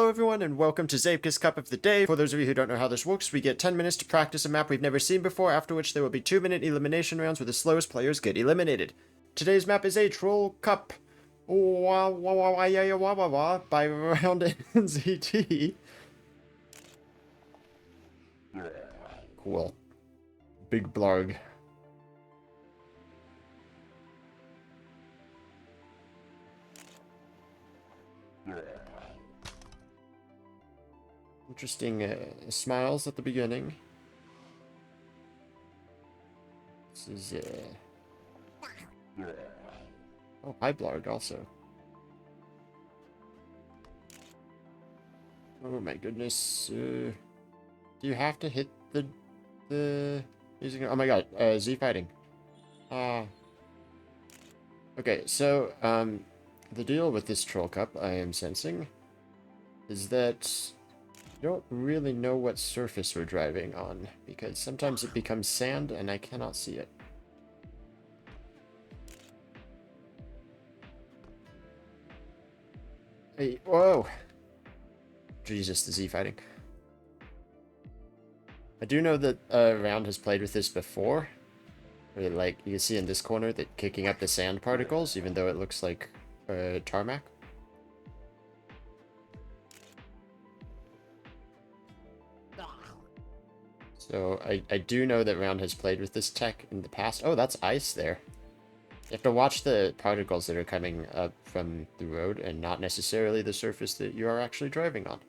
Hello everyone and welcome to Zeepkist Cup of the Day. For those of you who don't know how this works, we get 10 minutes to practice a map we've never seen before, after which there will be 2-minute elimination rounds where the slowest players get eliminated. Today's map is a Troll Cup by RoundNzt. Cool. Big blarg. Interesting smiles at the beginning. This is oh, hi blarg also. Oh my goodness. Do you have to hit the music? Oh my god, Z fighting. Okay, so the deal with this Troll Cup, I am sensing, is that I don't really know what surface we're driving on, because sometimes it becomes sand and I cannot see it. Hey, whoa! Jesus, the Z fighting. I do know that Round has played with this before. Where, like, you can see in this corner that kicking up the sand particles, even though it looks like tarmac. So I do know that Round has played with this tech in the past. Oh, that's ice there. You have to watch the particles that are coming up from the road and not necessarily the surface that you are actually driving on.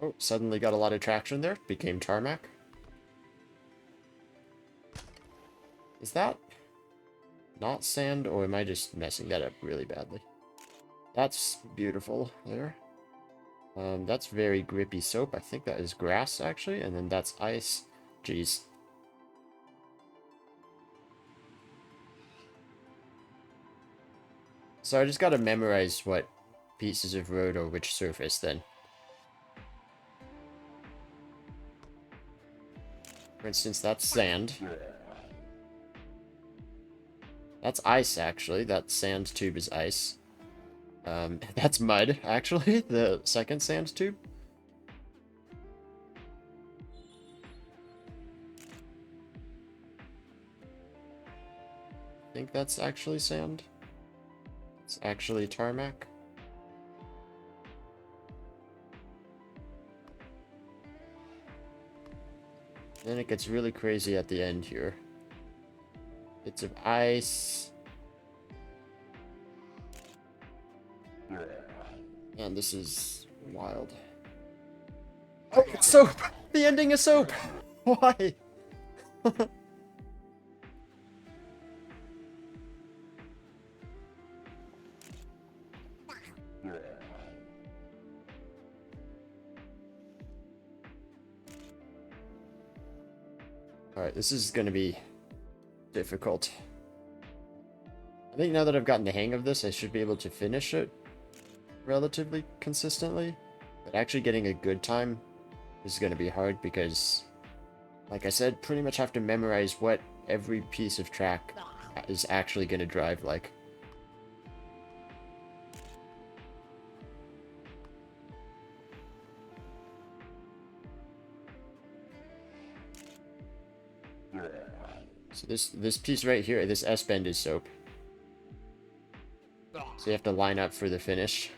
Oh, suddenly got a lot of traction there. Became tarmac. Is that not sand, or am I just messing that up really badly? That's beautiful there. That's very grippy soap. I think that is grass, actually. And then that's ice. Jeez. So I just gotta memorize what pieces of road or which surface, then. For instance, that's sand. That's ice, actually. That sand tube is ice. That's mud, actually. The second sand tube. I think that's actually sand. It's actually tarmac. Then it gets really crazy at the end here. Bits of ice. And this is wild. Oh, it's soap! The ending is soap! Why? Alright, this is gonna be difficult. I think now that I've gotten the hang of this, I should be able to finish it relatively consistently. But actually getting a good time is gonna be hard because, like I said, pretty much have to memorize what every piece of track is actually gonna drive like. So this piece right here, this S-bend is soap. So you have to line up for the finish.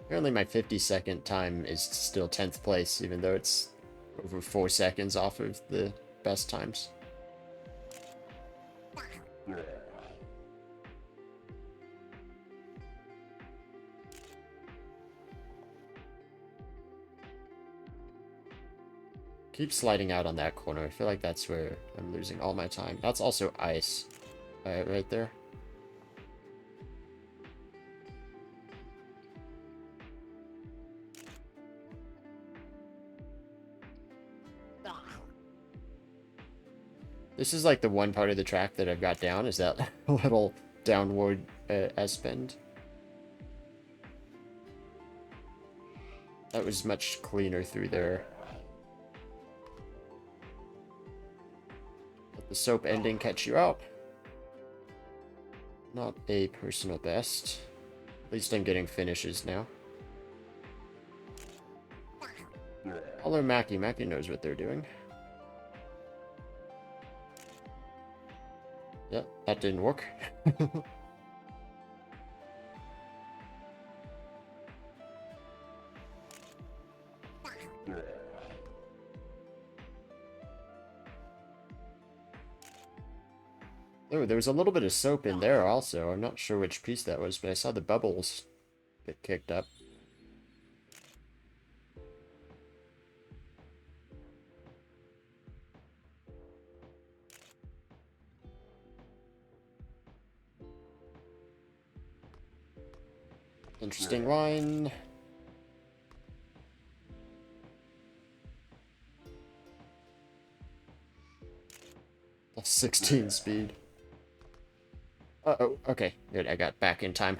Apparently my 50-second time is still 10th place, even though it's over 4 seconds off of the best times. Keep sliding out on that corner. I feel like that's where I'm losing all my time. That's also ice. Right there. This is like the one part of the track that I've got down, is that little downward S-bend. That was much cleaner through there. Let the soap ending catch you out. Not a personal best. At least I'm getting finishes now. Although Mackie knows what they're doing. Yep, that didn't work. Oh, there was a little bit of soap in there also. I'm not sure which piece that was, but I saw the bubbles get kicked up. Interesting line. 16 speed. Uh-oh, okay, good, I got back in time.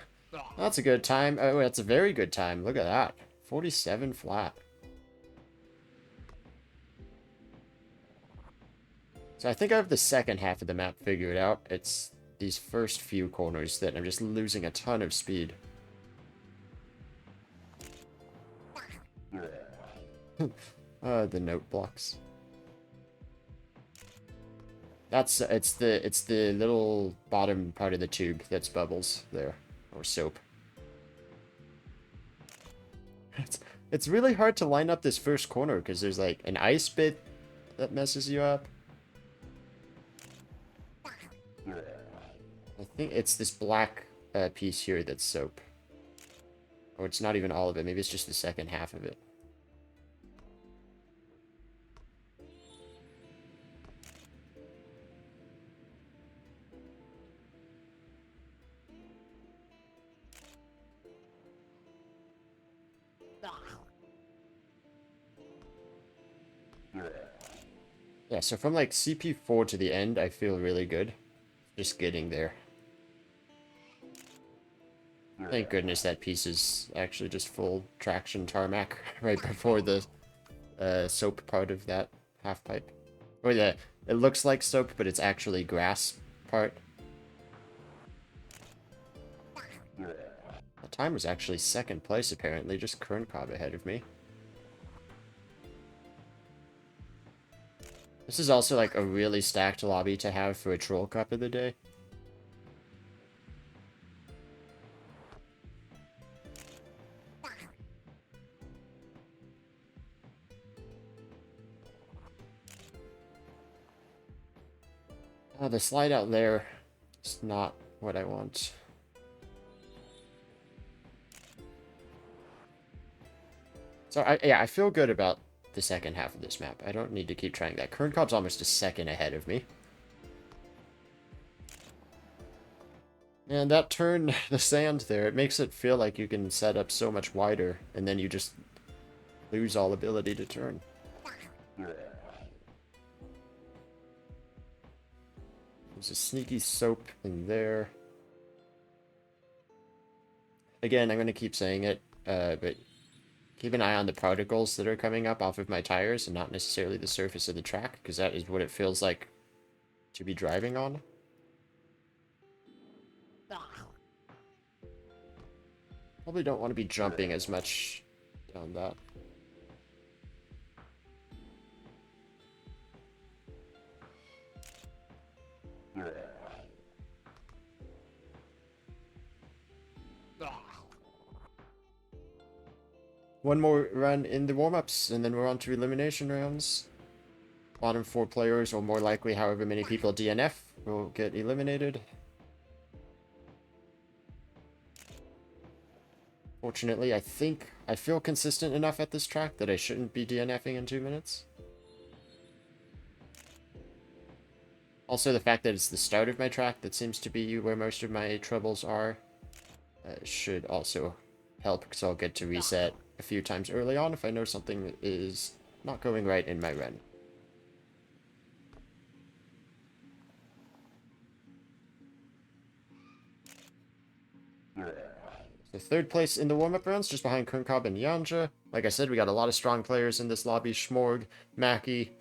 That's a good time. Oh, that's a very good time. Look at that. 47 flat. So I think I have the second half of the map figured out. It's these first few corners that I'm just losing a ton of speed. The note blocks. It's the little bottom part of the tube that's bubbles there, or soap. It's really hard to line up this first corner because there's like an ice bit that messes you up. I think it's this black piece here that's soap. Or it's not even all of it. Maybe it's just the second half of it. Yeah, so from like CP4 to the end, I feel really good. Just getting there. Thank goodness that piece is actually just full traction tarmac right before the soap part of that half pipe. Or it looks like soap, but it's actually grass part. The time was actually second place apparently, just Kerncobb ahead of me. This is also like a really stacked lobby to have for a Troll Cup of the day. Oh, the slide out there is not what I want. So I feel good about the second half of this map. I don't need to keep trying that. Kerncobb's almost a second ahead of me. And that turn, the sand there, it makes it feel like you can set up so much wider, and then you just lose all ability to turn. There's a sneaky soap in there. Again, I'm going to keep saying it, but keep an eye on the particles that are coming up off of my tires and not necessarily the surface of the track, because that is what it feels like to be driving on. Probably don't want to be jumping as much down that. One more run in the warm-ups, and then we're on to elimination rounds. Bottom 4 players, or more likely however many people DNF, will get eliminated. Fortunately, I feel consistent enough at this track that I shouldn't be DNFing in 2 minutes. Also, the fact that it's the start of my track that seems to be where most of my troubles are should also help, because I'll get to reset a few times early on if I know something is not going right in my run. So third place in the warm-up rounds, just behind Kerncobb and Yanja. Like I said, we got a lot of strong players in this lobby. Schmorg, Mackie.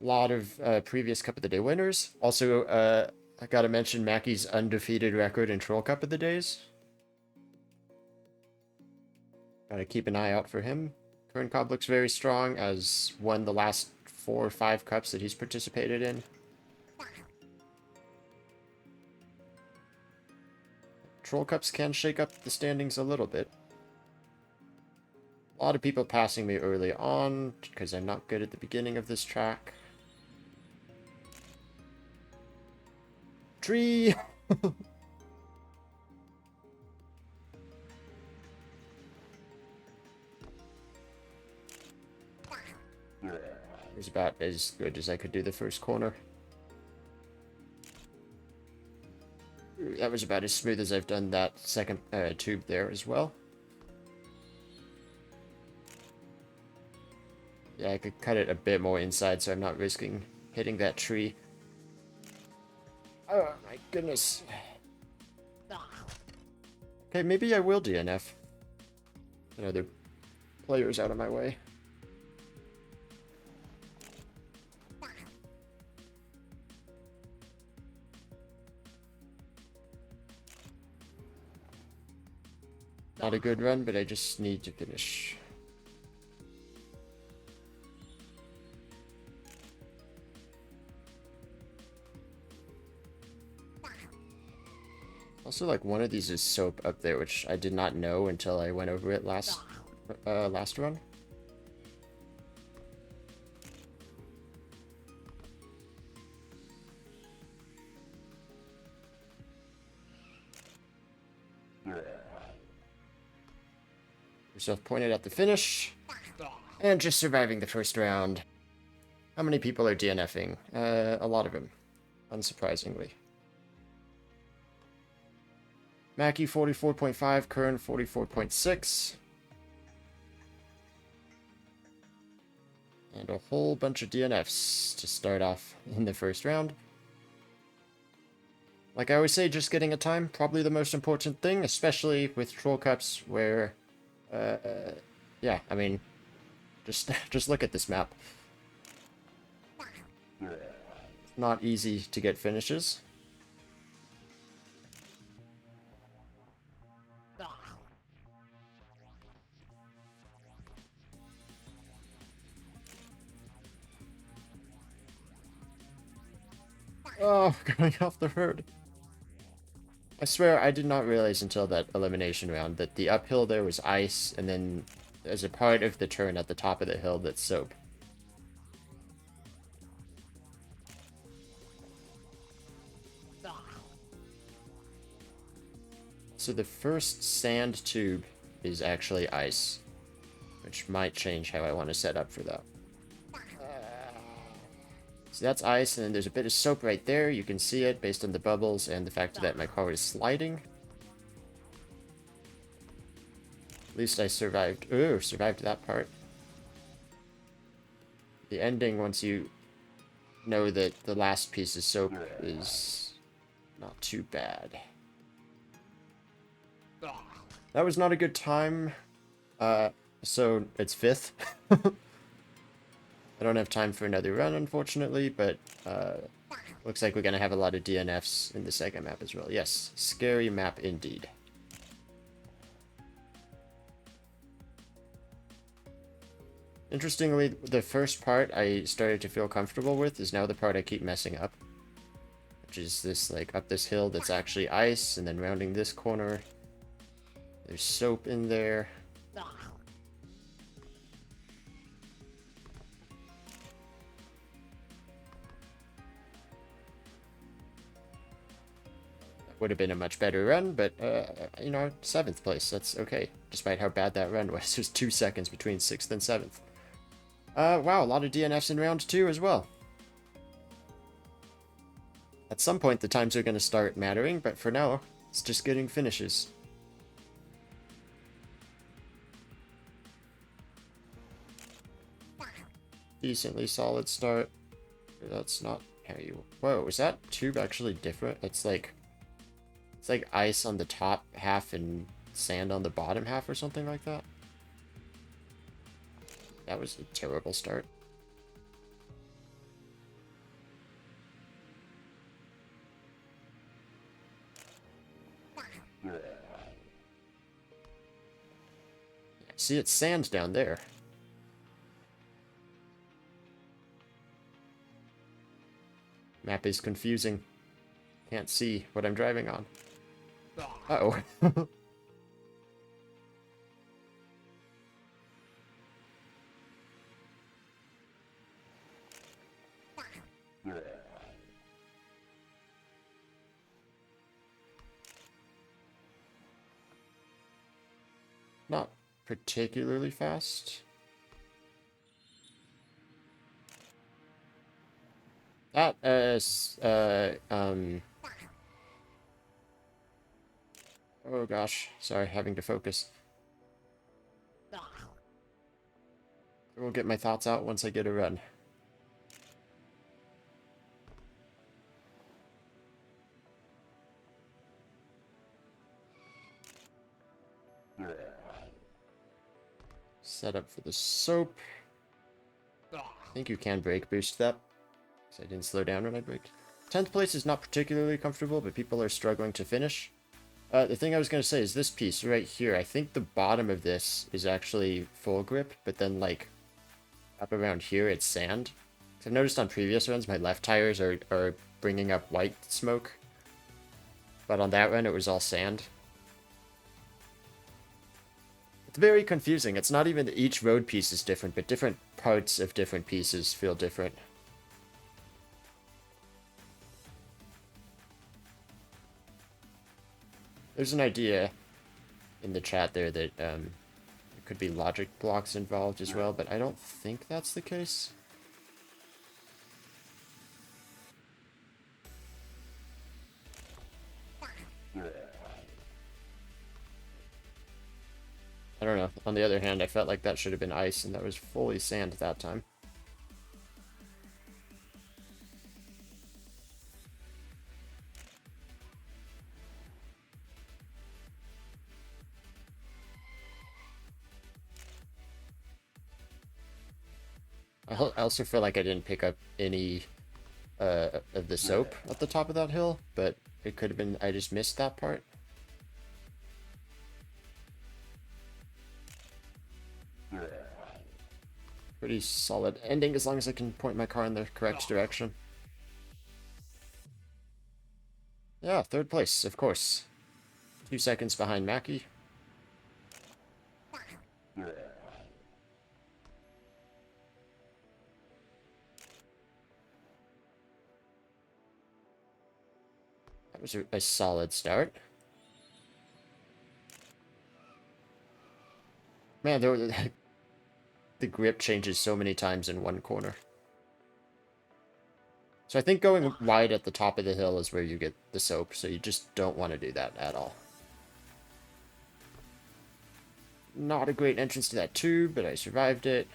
A lot of previous Cup of the Day winners. Also, I gotta mention Mackie's undefeated record in Troll Cup of the Days. Gotta keep an eye out for him. Kerncobb looks very strong, as won the last 4 or 5 cups that he's participated in. Troll Cups can shake up the standings a little bit. A lot of people passing me early on, because I'm not good at the beginning of this track. Tree! It was about as good as I could do the first corner. That was about as smooth as I've done that second tube there as well. Yeah, I could cut it a bit more inside so I'm not risking hitting that tree. Oh my goodness. Okay, maybe I will DNF. There are players out of my way. Not a good run, but I just need to finish. Also, like, one of these is soap up there, which I did not know until I went over it last run. Yourself pointed at the finish, and just surviving the first round. How many people are DNFing? A lot of them, unsurprisingly. Mackie 44.5, Kern 44.6. And a whole bunch of DNFs to start off in the first round. Like I always say, just getting a time, probably the most important thing, especially with Troll Cups where, yeah, I mean, just look at this map. It's not easy to get finishes. Oh, going off the road. I swear I did not realize until that elimination round that the uphill there was ice, and then there's a part of the turn at the top of the hill that's soap. So the first sand tube is actually ice, which might change how I want to set up for that. So that's ice, and then there's a bit of soap right there. You can see it based on the bubbles and the fact that my car is sliding. At least I survived. Ooh, survived that part. The ending, once you know that the last piece of soap, is not too bad. That was not a good time. So it's 5th. I don't have time for another run, unfortunately, but looks like we're going to have a lot of DNFs in the second map as well. Yes, scary map indeed. Interestingly, the first part I started to feel comfortable with is now the part I keep messing up. Which is this, like, up this hill that's actually ice, and then rounding this corner. There's soap in there. Would have been a much better run, but, you know, 7th place, that's okay. Despite how bad that run was, there's 2 seconds between 6th and 7th. Wow, a lot of DNFs in round 2 as well. At some point, the times are going to start mattering, but for now, it's just getting finishes. Decently solid start. That's not how you... Whoa, is that tube actually different? It's like... It's like ice on the top half and sand on the bottom half or something like that. That was a terrible start. See, it's sand down there. Map is confusing. Can't see what I'm driving on. Uh-oh. Not particularly fast. That, oh gosh, sorry, having to focus. I will get my thoughts out once I get a run. Set up for the soap. I think you can brake boost that, because I didn't slow down when I braked. 10th place is not particularly comfortable, but people are struggling to finish. The thing I was going to say is this piece right here. I think the bottom of this is actually full grip, but then like up around here it's sand. I've noticed on previous runs my left tires are bringing up white smoke, but on that run it was all sand. It's very confusing. It's not even that each road piece is different, but different parts of different pieces feel different. There's an idea in the chat there that there could be logic blocks involved as well, but I don't think that's the case. I don't know. On the other hand, I felt like that should have been ice, and that was fully sand that time. I also feel like I didn't pick up any of the soap at the top of that hill, but it could have been I just missed that part. Pretty solid ending as long as I can point my car in the correct direction. Yeah, 3rd place, of course. 2 seconds behind Mackie. That was a solid start. Man, the grip changes so many times in one corner. So I think going wide at the top of the hill is where you get the soap, so you just don't want to do that at all. Not a great entrance to that tube, but I survived it.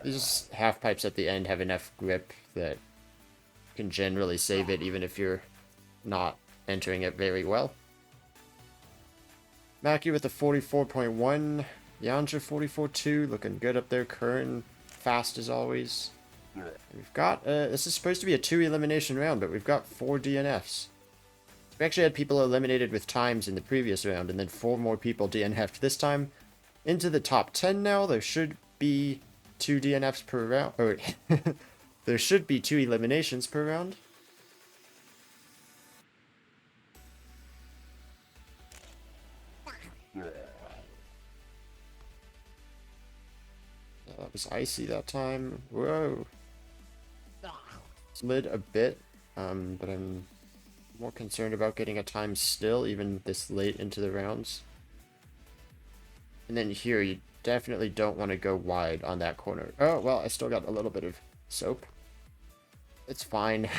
These half pipes at the end have enough grip that can generally save it even if you're not entering it very well. Mackie with a 44.1. Yanja 44.2, looking good up there. Curran fast as always. And we've got, this is supposed to be a 2 elimination round, but we've got 4 DNFs. We actually had people eliminated with times in the previous round, and then 4 more people DNF'd this time. Into the top 10 now, there should be 2 DNFs per round, or there should be 2 eliminations per round. That was icy that time. Whoa. Slid a bit, but I'm more concerned about getting a time still, even this late into the rounds. And then here, you definitely don't want to go wide on that corner. Oh, well, I still got a little bit of soap. It's fine.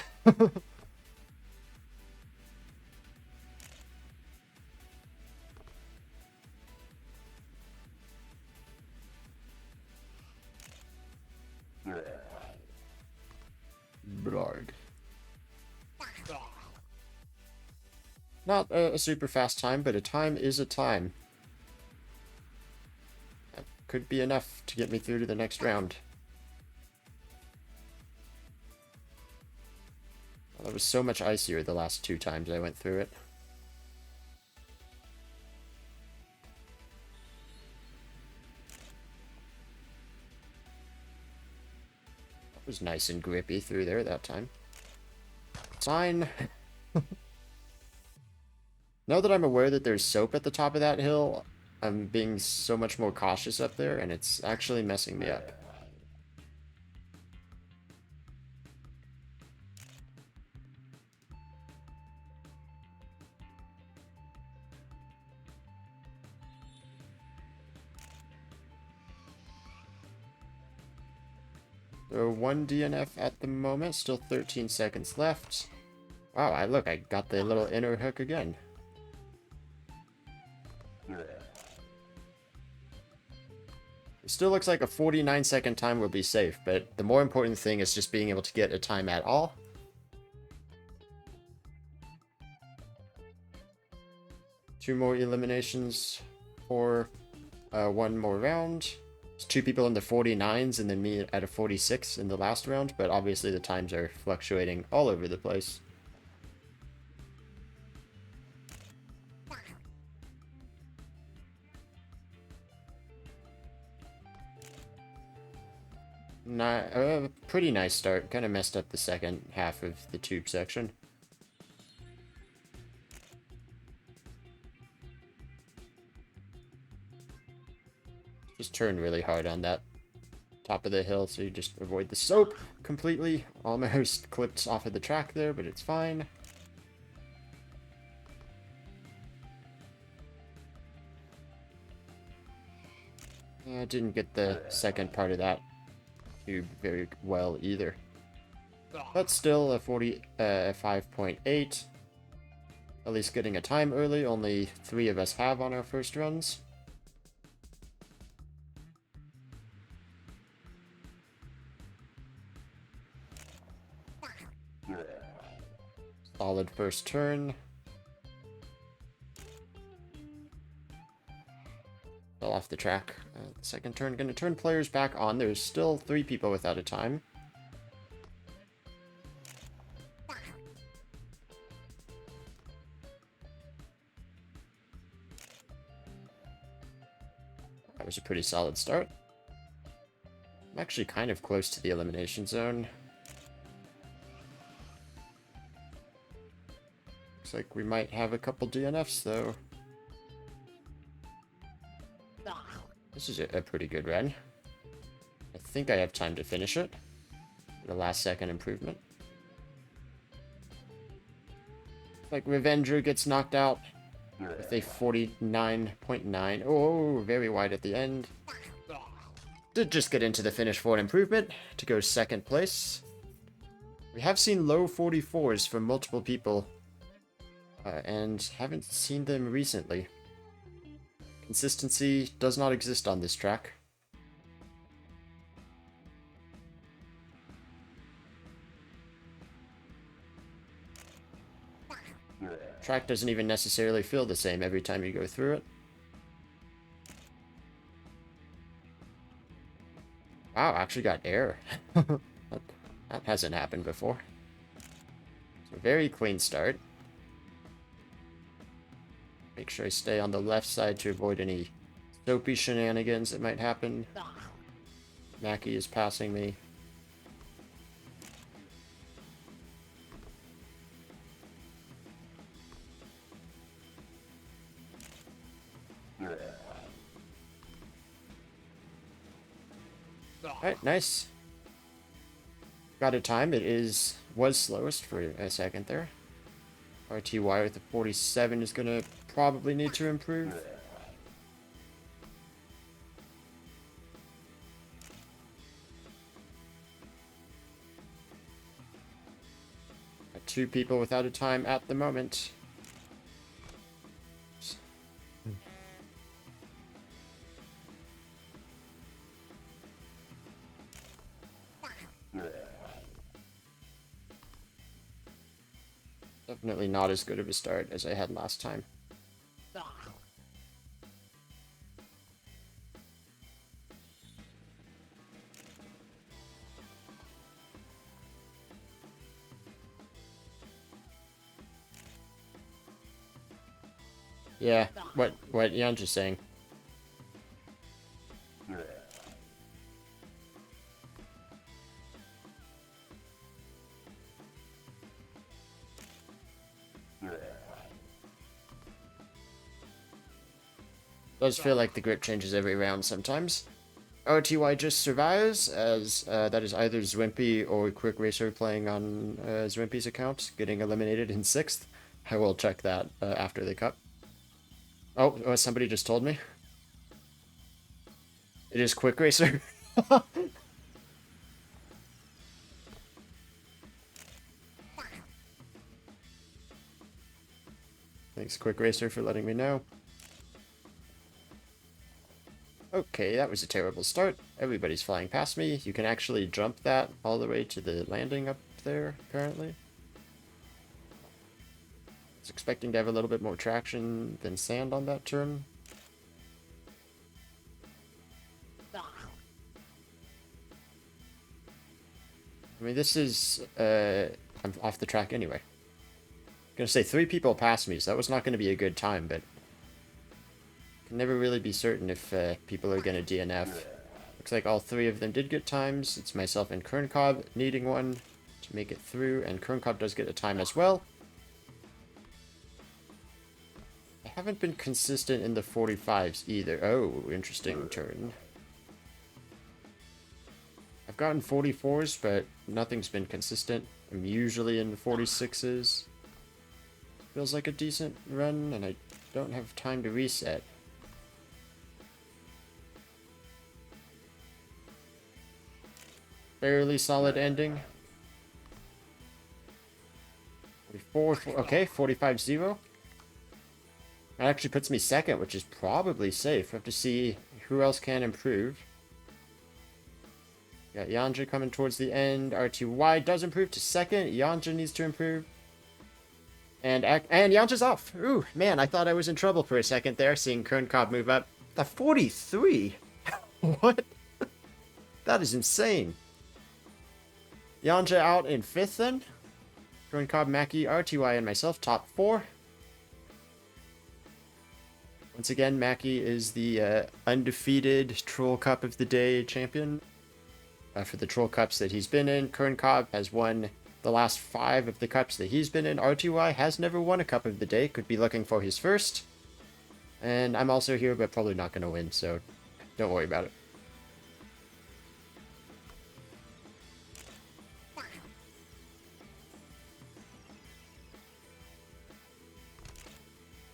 Blarg. Not a super fast time, but a time is a time. That could be enough to get me through to the next round. Well, that was so much icier the last 2 times I went through it. That was nice and grippy through there that time. Fine. Now that I'm aware that there's soap at the top of that hill, I'm being so much more cautious up there, and it's actually messing me up. So 1 DNF at the moment, still 13 seconds left. Wow, I got the little inner hook again. It still looks like a 49-second time will be safe, but the more important thing is just being able to get a time at all. Two more eliminations for 1 more round. There's 2 people in the 49s and then me at a 46 in the last round, but obviously the times are fluctuating all over the place. Pretty nice start. Kind of messed up the second half of the tube section. Just turn really hard on that top of the hill so you just avoid the soap completely. Almost clipped off of the track there, but it's fine. I didn't get the second part of that tube very well either. But still a 45.8. At least getting a time early. Only 3 of us have on our first runs. Solid first turn. Fell off the track. The second turn, gonna turn players back on. There's still 3 people without a time. That was a pretty solid start. I'm actually kind of close to the elimination zone. Looks like we might have a couple DNFs though. This is a pretty good run. I think I have time to finish it. The last second improvement. Like Revenger gets knocked out with a 49.9. Oh, very wide at the end. Did just get into the finish for an improvement to go second place. We have seen low 44s from multiple people and haven't seen them recently. Consistency does not exist on this track. Track doesn't even necessarily feel the same every time you go through it. Wow, actually got air. that hasn't happened before. So very clean start. Make sure I stay on the left side to avoid any soapy shenanigans that might happen. Mackie is passing me. Alright, nice. Got a time. It was slowest for a second there. RTY with the 47 is gonna probably need to improve. Got 2 people without a time at the moment. Definitely not as good of a start as I had last time. Yeah, what Jan's just saying. Does feel like the grip changes every round sometimes. RTY just survives, as that is either Zwimpy or Quick Racer playing on Zwimpy's account, getting eliminated in 6th. I will check that after the cup. Oh, somebody just told me. It is Quick Racer. Thanks, Quick Racer, for letting me know. Okay, that was a terrible start. Everybody's flying past me. You can actually jump that all the way to the landing up there, apparently. I was expecting to have a little bit more traction than sand on that turn. I mean, this is, I'm off the track anyway. I'm gonna say 3 people passed me, so that was not gonna be a good time, but can never really be certain if people are gonna DNF. Looks like all 3 of them did get times. It's myself and Kerncob needing one to make it through, and Kerncob does get a time as well. I haven't been consistent in the 45s either. Oh, interesting turn. I've gotten 44s, but nothing's been consistent. I'm usually in the 46s. Feels like a decent run, and I don't have time to reset. Fairly solid ending. 44, okay, 45-0. That actually puts me 2nd, which is probably safe. We have to see who else can improve. Got Yanja coming towards the end. RTY does improve to 2nd. Yanja needs to improve. And Yanja's off. Ooh, man, I thought I was in trouble for a second there, seeing Kerncob move up. The 43? What? That is insane. Yanja out in 5th then. Kerncob, Mackie, RTY, and myself, top 4. Once again, Mackie is the undefeated Troll Cup of the Day champion. For the Troll Cups that he's been in, Kerncob has won the last 5 of the cups that he's been in. RTY has never won a Cup of the Day, could be looking for his first. And I'm also here, but probably not going to win, so don't worry about it.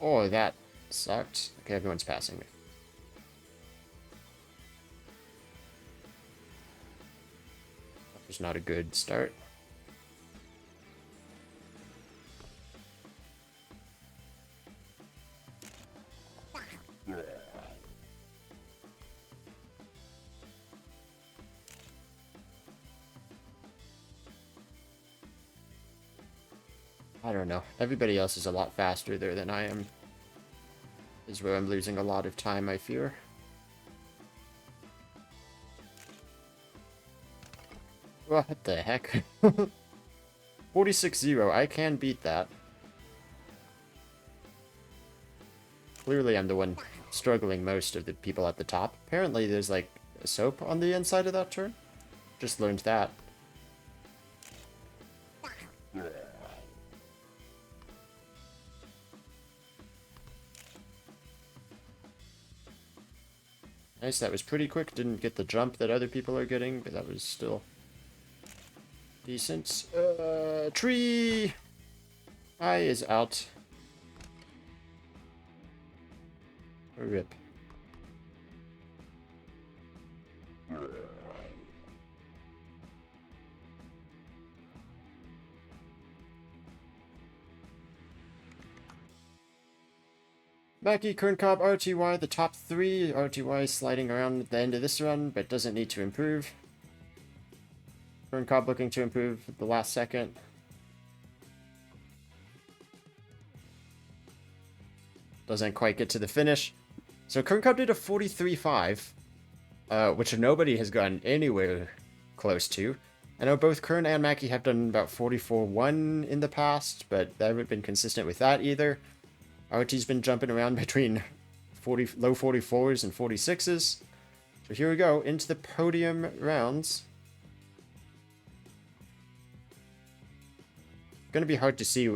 Oh, that sucked. Okay, everyone's passing me. That was not a good start. I don't know. Everybody else is a lot faster there than I am. Is where I'm losing a lot of time, I fear. What the heck? 46-0. I can beat that. Clearly I'm the one struggling most of the people at the top. Apparently there's like a soap on the inside of that turn. Just learned that. Nice, that was pretty quick. Didn't get the jump that other people are getting, but that was still decent. Tree! I is out. Rip. Mackie, Kerncob, RTY, the top 3. RTY sliding around at the end of this run, but doesn't need to improve. Kerncob looking to improve at the last second. Doesn't quite get to the finish. So Kerncup did a 43.5, which nobody has gotten anywhere close to. I know both Kern and Mackie have done about 44.1 in the past, but they haven't been consistent with that either. RT's been jumping around between low 44s and 46s. So here we go, into the podium rounds. Going to be hard to see,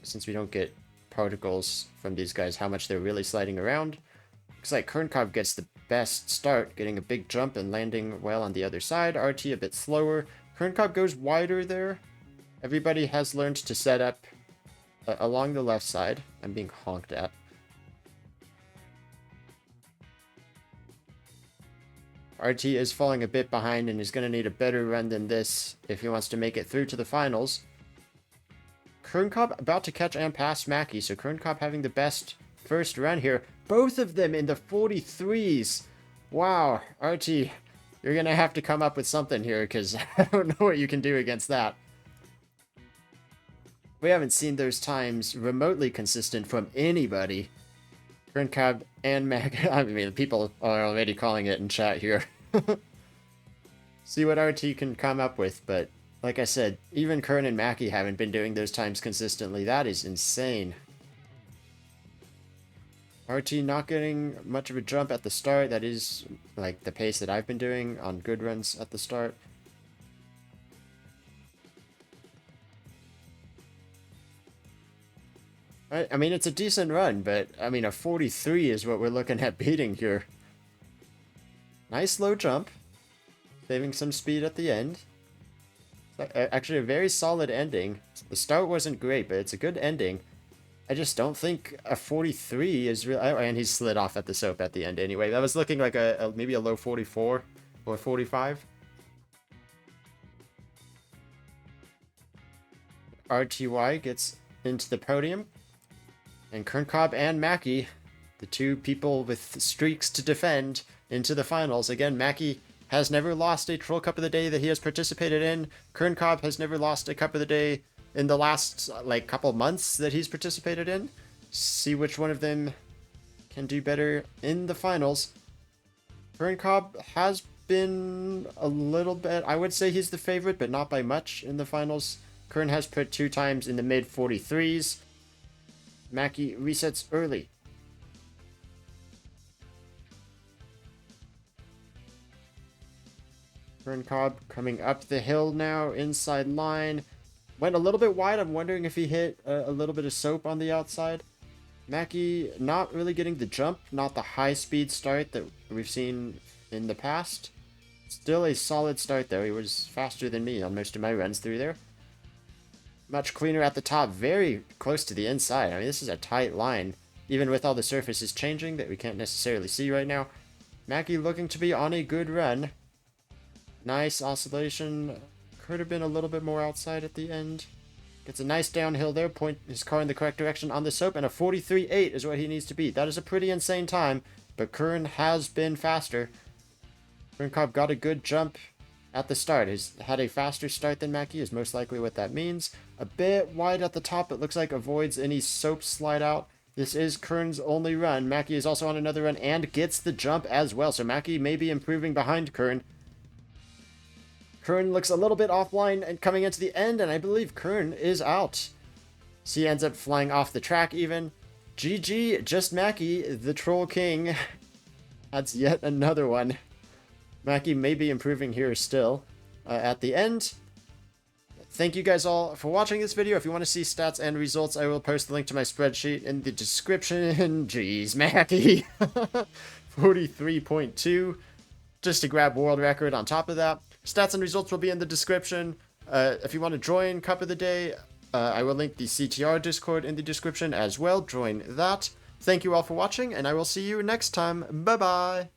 since we don't get particles from these guys, how much they're really sliding around. Looks like Kernkov gets the best start, getting a big jump and landing well on the other side. RT a bit slower. Kernkov goes wider there. Everybody has learned to set up along the left side. I'm being honked at. RT is falling a bit behind and is going to need a better run than this if he wants to make it through to the finals. Kernkop about to catch and pass Mackie, so Kernkop having the best first run here. Both of them in the 43s. Wow, RT, you're going to have to come up with something here, because I don't know what you can do against that. We haven't seen those times remotely consistent from anybody. Kernkop and Mackie, I mean, people are already calling it in chat here. See what RT can come up with, but like I said, even Kern and Mackie haven't been doing those times consistently. That is insane. RT not getting much of a jump at the start. That is like the pace that I've been doing on good runs at the start. I mean, it's a decent run, but I mean, a 43 is what we're looking at beating here. Nice low jump, saving some speed at the end. Actually, a very solid ending. The start wasn't great, but it's a good ending. I just don't think a 43 is real. And he slid off at the soap at the end anyway. That was looking like maybe a low 44 or 45. RTY gets into the podium. And Kernkop and Mackie, the two people with streaks to defend, into the finals. Again, Mackie has never lost a Troll Cup of the Day that he has participated in. Kernkop has never lost a Cup of the Day in the last, like, couple months that he's participated in. See which one of them can do better in the finals. Kernkop has been a little bit, I would say he's the favorite, but not by much in the finals. Kern has put 2 times in the mid 43s. Mackie resets early. Kernkop coming up the hill now, inside line. Went a little bit wide. I'm wondering if he hit a little bit of soap on the outside. Mackie not really getting the jump, not the high speed start that we've seen in the past. Still a solid start though. He was faster than me on most of my runs through there. Much cleaner at the top, very close to the inside. I mean, this is a tight line, even with all the surfaces changing that we can't necessarily see right now. Mackie looking to be on a good run. Nice oscillation. Could have been a little bit more outside at the end. Gets a nice downhill there, point his car in the correct direction on the soap, and a 43.8 is what he needs to beat. That is a pretty insane time, but Kern has been faster. Kernkop got a good jump at the start. He's had a faster start than Mackie, is most likely what that means. A bit wide at the top, it looks like avoids any soap slide out. This is Kern's only run. Mackie is also on another run and gets the jump as well, so Mackie may be improving behind Kern. Kern looks a little bit offline and coming into the end, and I believe Kern is out. So he ends up flying off the track even. GG, just Mackie, the Troll King. That's yet another one. Mackie may be improving here still at the end. Thank you guys all for watching this video. If you want to see stats and results, I will post the link to my spreadsheet in the description. Jeez, Mackie. 43.2. Just to grab world record on top of that. Stats and results will be in the description. If you want to join Cup of the Day, I will link the CTR Discord in the description as well. Join that. Thank you all for watching, and I will see you next time. Bye-bye.